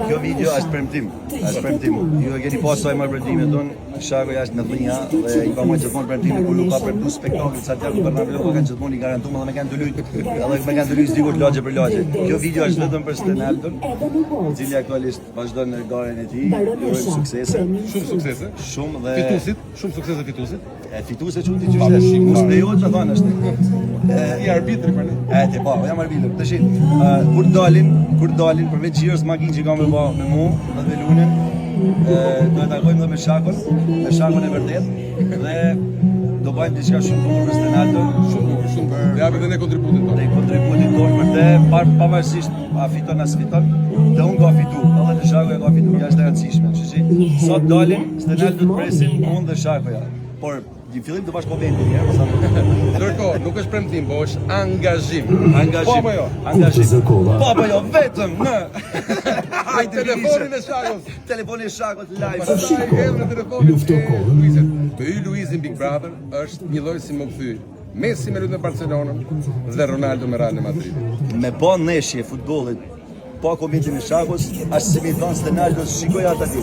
Kjo video është premtim, Ju e keni pasur më premtimin ton, Shaku jashtë në dhënia dhe I ka marrë gjithmonë premtimin kur nuk ka premtuar spektakël Santiago Bernabeu, ka gjithmonë I garantuar dhe më kanë të luajtur, edhe më kanë të luajtur diku lagje për lagje. Kjo video është vetëm për Stenaldon, I cili aktualisht vazhdon në garën e tij, suksese. Shumë suksese. Shumë dhe shumë suksese fituesit. Fituese çuti qysh. Mos lejohet të thonë është. I arbitri për ne. Po, jam arbitër. Tash kur dalin përveç Xhiros Magin që kam me mua dhe me Lunën, do të takojmë edhe me Shakun e vërtet dhe do bëjmë diçka shumë bukur për Stenaldon, Shumë për japim edhe ne kontributin tonë. Ne kontributin tonë për të pavarësisht a fiton as fiton, dhe unë ka fitu, edhe dhe Shaku ka fitu, ja është e rëndësishme. Kështu që sot dalin, Stenaldon presin unë dhe Shakuja. Por në fillim të bash komentin, Ndërkohë, nuk është premtim, po është angazhim. Po apo jo? Angazhim. Po apo jo, vetëm në telefonin e Shakut. Telefonin e Shakut live. Emri telefonit e Luizit. Me Luizin Big Brother është një lloj si më kthy. Messi me lutë me Barcelonën dhe Ronaldo me Real Madrid. Me pa neshje futbollit, pa komentin e Shakut, as si mi thon Stenaldo, shikoj ata ti.